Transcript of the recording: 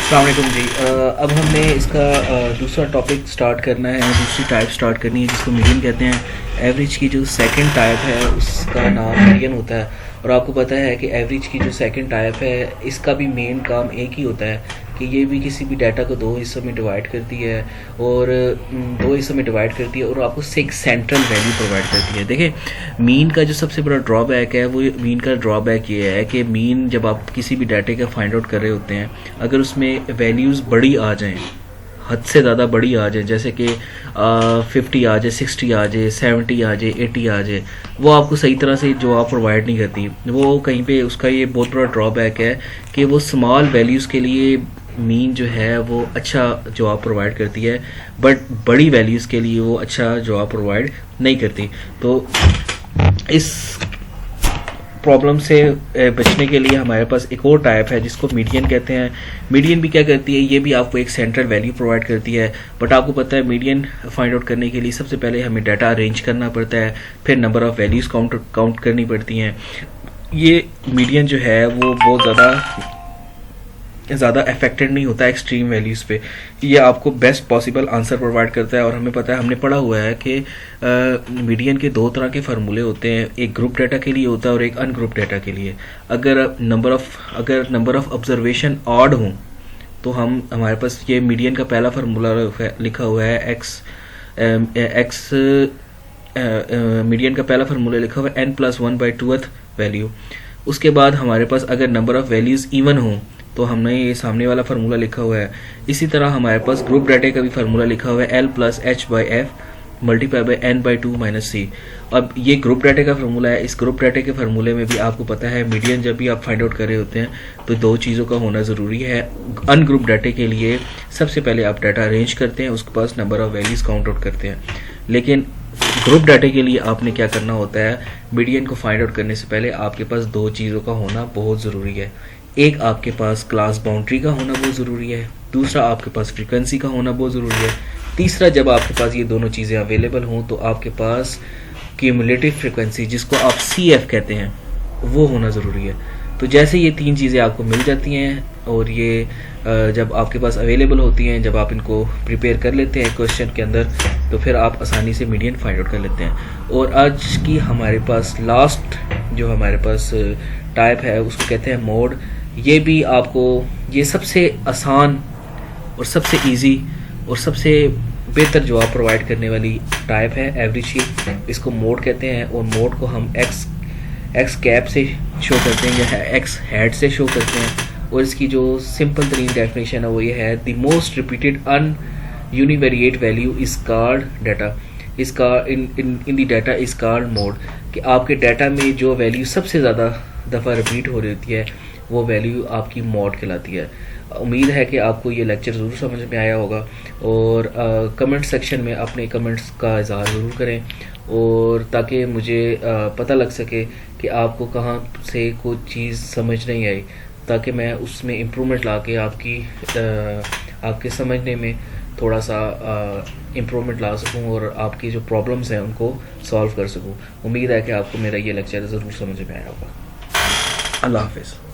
अस्सलाम वालेकुम जी। अब हमने इसका दूसरा टॉपिक स्टार्ट करना है, दूसरी टाइप स्टार्ट करनी है जिसको मीडियन कहते हैं। एवरेज की जो सेकंड टाइप है उसका नाम मीडियन होता है। और आपको पता है कि एवरेज की जो सेकंड टाइप है इसका भी मेन काम एक ही होता है कि ये भी किसी भी डाटा को दो हिस्सों में डिवाइड करती है और दो हिस्सों में डिवाइड करती है और आपको एक सेंट्रल वैल्यू प्रोवाइड करती है। देखिए, मीन का जो सबसे बड़ा ड्रॉबैक है वो मीन का ड्रॉबैक ये है कि मीन जब आप किसी भी डाटे का फाइंड आउट कर रहे होते हैं, अगर उसमें वैल्यूज़ बड़ी आ जाएं, हद से ज़्यादा बड़ी आ जाए, जैसे कि 50 आ जाए, 60 आ जाए, 70 आ जाए, 80 आ जाए, वो आपको सही तरह से जवाब प्रोवाइड नहीं करती। वो कहीं पे उसका ये बहुत बड़ा ड्रॉबैक है कि वो स्मॉल वैल्यूज़ के लिए मीन जो है वो अच्छा जवाब प्रोवाइड करती है, बट बड़ी वैल्यूज़ के लिए वो अच्छा जवाब प्रोवाइड नहीं करती। तो इस प्रॉब्लम से बचने के लिए हमारे पास एक और टाइप है जिसको मीडियन कहते हैं। मीडियन भी क्या करती है, ये भी आपको एक सेंट्रल वैल्यू प्रोवाइड करती है, बट आपको पता है मीडियन फाइंड आउट करने के लिए सबसे पहले हमें डाटा अरेंज करना पड़ता है, फिर नंबर ऑफ़ वैल्यूज़ काउंट करनी पड़ती हैं। ये मीडियन जो है वो बहुत ज़्यादा अफेक्टेड नहीं होता एक्सट्रीम वैल्यूज़ पे। ये आपको बेस्ट पॉसिबल आंसर प्रोवाइड करता है। और हमें पता है, हमने पढ़ा हुआ है कि मीडियन के दो तरह के फार्मूले होते हैं, एक ग्रुप डाटा के लिए होता है और एक अनग्रुप डाटा के लिए। अगर नंबर ऑफ़ ऑब्जर्वेशन ऑड हों तो हमारे पास ये मीडियन का पहला फार्मूला लिखा हुआ है एक्स मीडियन का पहला फार्मूला लिखा हुआ है n+1/2th वैल्यू। उसके बाद हमारे पास अगर नंबर ऑफ़ वैल्यूज़ इवन हों तो हमने ये सामने वाला फार्मूला लिखा हुआ है। इसी तरह हमारे पास ग्रुप डाटा का भी फार्मूला लिखा हुआ है L+H/F multiply by n/2 - c। अब ये ग्रुप डाटा का फार्मूला है। इस ग्रुप डाटा के फार्मूले में भी आपको पता है मीडियन जब भी आप फाइंड आउट कर रहे होते हैं तो दो चीज़ों का होना ज़रूरी है। अनग्रुप डाटे के लिए सबसे पहले आप डाटा अरेंज करते हैं, उसके पास number of values count out करते हैं। लेकिन ग्रुप डाटे के लिए आपने क्या करना होता है, मीडियन को फाइंड आउट करने से पहले आपके पास दो चीज़ों का होना बहुत ज़रूरी है। एक, आपके पास क्लास बाउंड्री का होना बहुत ज़रूरी है। दूसरा, आपके पास फ्रीक्वेंसी का होना बहुत ज़रूरी है। तीसरा, जब आपके पास ये दोनों चीज़ें अवेलेबल हों तो आपके पास क्यूमुलेटिव फ्रीक्वेंसी, जिसको आप CF कहते हैं, वो होना ज़रूरी है। तो जैसे ये तीन चीज़ें आपको मिल जाती हैं और ये जब आपके पास अवेलेबल होती हैं, जब आप इनको प्रिपेयर कर लेते हैं क्वेश्चन के अंदर, तो फिर आप आसानी से मीडियन फाइंड आउट कर लेते हैं। और आज की हमारे पास लास्ट जो हमारे पास टाइप है उसको कहते हैं मोड। ये भी आपको, ये सबसे आसान और सबसे इजी और सबसे बेहतर जवाब प्रोवाइड करने वाली टाइप है एवरेज की। इसको मोड कहते हैं और मोड को हम एक्स कैप से शो करते हैं या एक्स हेड से शो करते हैं। और इसकी जो सिंपल तरीन डेफिनेशन है वो ये है, the most repeated univariate value is called data. इसका in the data is called mode, कि आपके डाटा में जो वैल्यू सबसे ज़्यादा दफ़ा रिपीट हो रही होती है वो वैल्यू आपकी मोड कहलाती है। उम्मीद है कि आपको ये लेक्चर ज़रूर समझ में आया होगा और कमेंट सेक्शन में अपने कमेंट्स का इज़हार ज़रूर करें, और ताकि मुझे पता लग सके कि आपको कहाँ से कोई चीज़ समझ नहीं आई, ताकि मैं उसमें इम्प्रूवमेंट ला के आपके समझने में थोड़ा सा इम्प्रूवमेंट ला सकूं और आपकी जो प्रॉब्लम्स हैं उनको सॉल्व कर सकूं। उम्मीद है कि आपको मेरा ये लेक्चर ज़रूर समझ में आया होगा। अल्लाह हाफ़िज़।